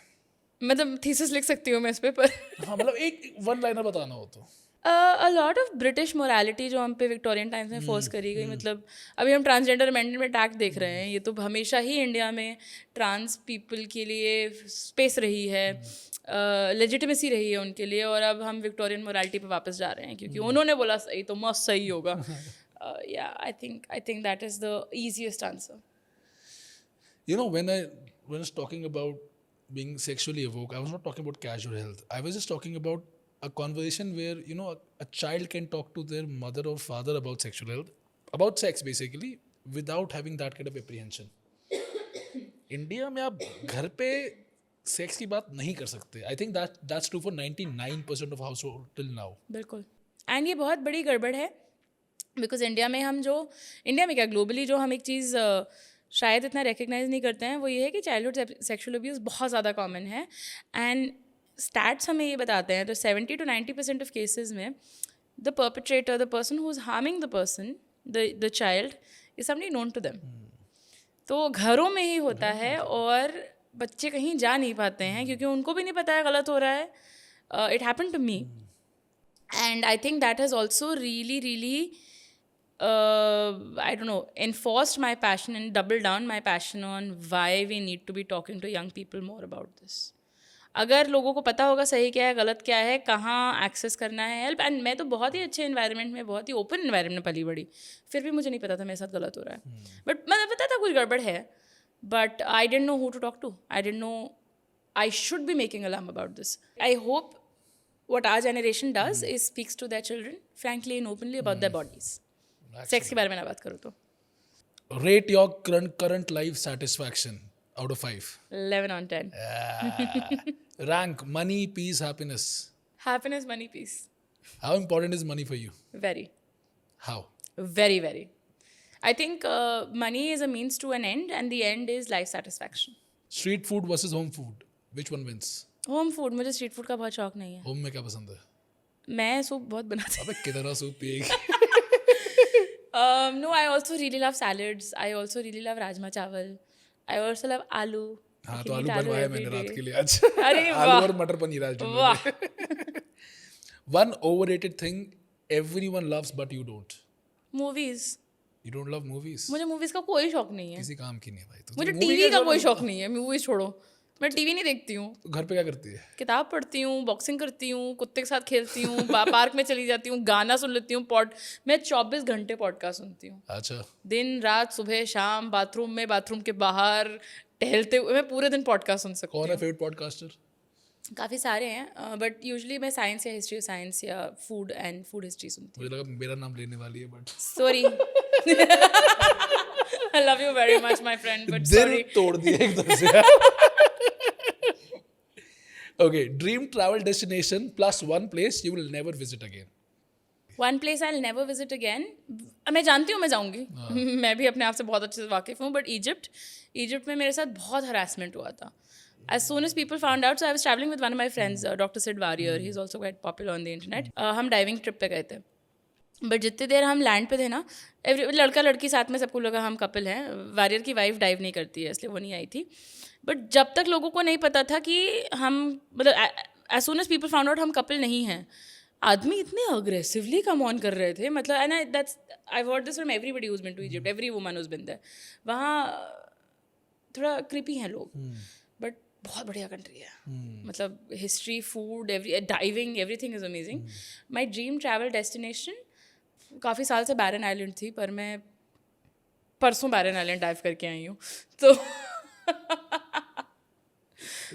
मतलब थीसिस लिख सकती हूँ मैं इस पे, पर हाँ, मतलब एक वन लाइनर बताना हो तो. अ लॉट ऑफ ब्रिटिश मोरालिटी जो हम पे विक्टोरियन टाइम्स में फोर्स करी गई. मतलब अभी हम ट्रांसजेंडर अमेंडमेंट एक्ट देख रहे हैं. ये तो हमेशा ही इंडिया में ट्रांस पीपल के लिए स्पेस रही है, लेजिटिमेसी रही है उनके लिए. और अब हम विक्टोरियन मोरालिटी पे वापस जा रहे हैं क्योंकि उन्होंने बोला सही तो मस्त सही होगा. Yeah, I think that is the easiest answer. You know, when I was talking about being sexually evoked, I was not talking about casual health. I was just talking about a conversation where a child can talk to their mother or father about sexual health, about sex basically, without having that kind of apprehension. India में आप घर पे sex की बात नहीं कर सकते. I think that's true for 99% of household till now. बिल्कुल. एंड ये बहुत बड़ी गड़बड़ है बिकॉज इंडिया में क्या ग्लोबली जो हम एक चीज़ शायद इतना रिकग्नाइज नहीं करते हैं वो ये है कि चाइल्डहुड सेक्शुअल अब्यूज़ बहुत ज़्यादा कॉमन है. एंड स्टैट्स हमें ये बताते हैं तो 70 to 90% ऑफ केसेस में the perpetrator, the person who is harming the person, the child, is somebody known to them. तो घरों में ही होता है और बच्चे कहीं जा नहीं पाते हैं क्योंकि उनको भी नहीं पता है गलत हो रहा है. It happen to me and I think that has also really I don't know, enforced my passion and doubled down my passion on why we need to be talking to young people more about this. अगर लोगों को पता होगा सही क्या है, गलत क्या है, कहाँ एक्सेस करना है हेल्प. एंड मैं तो बहुत ही अच्छे इन्वायरमेंट में, बहुत ही ओपन इन्वायरमेंट में पली बड़ी, फिर भी मुझे नहीं पता था मेरे साथ गलत हो रहा है. बट मुझे पता था कुछ गड़बड़ है, but I don't know who to talk to. I don't know I should be making alarm about this. I hope what our generation does is speaks to their children frankly and openly about their bodies. Sex के बारे में ना बात करूँ तो. Rate your current life satisfaction out of 5. 11 on 10. Rank money, peace, happiness. Happiness, money, peace. How important is money for you? Very. How? Very, very. I think money is a means to an end and the end is life satisfaction. Street food versus home food. Which one wins? Home food. मुझे street food का बहुत शौक नहीं है. Home में क्या पसंद है? मैं सूप बहुत बनाती अबे कितना soup पिएगी? No, I also really love salads. I also really love rajma चावल. I also love आलू. हाँ तो आलू बनवाया मैंने रात के लिए आज. अरे आलू और मटर पनीर आज. वाह. One overrated thing everyone loves but you don't. Movies. You don't love movies? मुझे मूवीज का कोई शौक नहीं है. किसी काम की नहीं है भाई. मुझे टीवी का कोई शौक नहीं है. मूवीज छोड़ो, मैं टीवी नहीं देखती हूँ. घर पे क्या करती है? किताब पढ़ती हूँ, बॉक्सिंग करती हूँ, कुत्ते के साथ खेलती हूँ, पार्क में चली जाती हूँ, गाना सुन लेती हूँ. मैं 24 घंटे पॉडकास्ट सुनती हूँ. अच्छा. दिन रात, सुबह शाम, बाथरूम में, बाथरूम के बाहर, टहलते हुए, मैं पूरे दिन पॉडकास्ट सुन सकती हूँ. कौन है फेवरेट पॉडकास्टर? काफ़ी सारे हैं बट यूजुअली मैं साइंस या हिस्ट्री ऑफ साइंस या फूड एंड फूड हिस्ट्री सुनती हूँ. मुझे लगा मेरा नाम लेने वाली है but sorry. I love you very much my friend but sorry. दिल तोड़ दिया एकदम से. Okay, dream travel destination plus one place you will never visit again. One place I'll never visit again. मैं जानती हूँ मैं जाऊँगी. मैं भी अपने आप से बहुत अच्छे से वाकिफ़ हूँ. बट इजिप्ट में मेरे साथ बहुत हरासमेंट हुआ था. As soon as people found out, so I was traveling with one of my friends, Dr. Sid Warrior. He's also quite popular on the internet. हम डाइविंग ट्रिप पे गए थे. बट जितनी देर हम लैंड पे थे ना, लड़का लड़की साथ में सबको लगा हम कपल हैं. वारियर की वाइफ डाइव नहीं करती है इसलिए वो नहीं आई थी. बट जब तक लोगों को नहीं पता था कि हम मतलब as soon as people found out हम कपल नहीं हैं, आदमी इतने अग्रेसिवली कम ऑन कर रहे थे. मतलब and that's I heard this from everybody who's been to Egypt. Every woman who's been there. वहाँ थोड़ा क्रीपी हैं लोग बट बहुत बढ़िया कंट्री है. मतलब history, food, diving, everything is amazing. My dream travel destination काफ़ी साल से बैरन आइलैंड थी पर मैं परसों बैरन आइलैंड डाइव करके आई हूँ. तो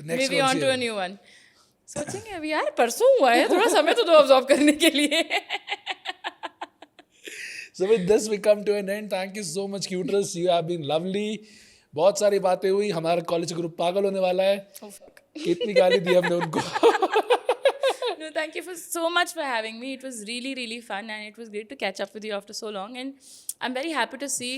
maybe on to a new one. सोचेंगे अभी यार परसों हुआ है, थोड़ा समय तो दो ऑब्जर्व करने के लिए. So with this we come to an end. Thank you so much Cuterus. You have been lovely. बहुत सारी बातें हुई. हमारा कॉलेज ग्रुप पागल होने वाला है. कितनी गाली दी हमने उनको. No, thank you so much for having me. It was really fun and it was great to catch up with you after so long. And I'm very happy to see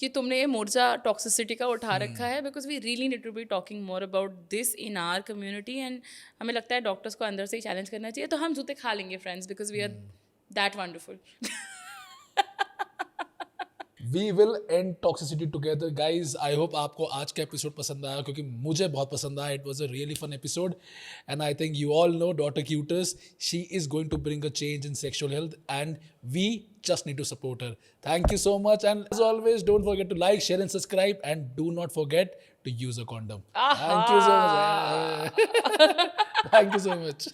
कि तुमने ये मोर्चा टॉक्सिसिटी का उठा रखा है because we really need to be talking more about this in our community. And हमें लगता है डॉक्टर्स को अंदर से ही चैलेंज करना चाहिए. तो हम जूते खा लेंगे friends because we are that wonderful. We will end toxicity together, guys. I hope आपको आज का एपिसोड पसंद आया क्योंकि मुझे बहुत पसंद आया. It was a really fun episode, and I think you all know Dr. Cuterus. She is going to bring a change in sexual health, and we just need to support her. Thank you so much, and as always, don't forget to like, share, and subscribe, and do not forget to use a condom. Thank you so much. Thank you so much.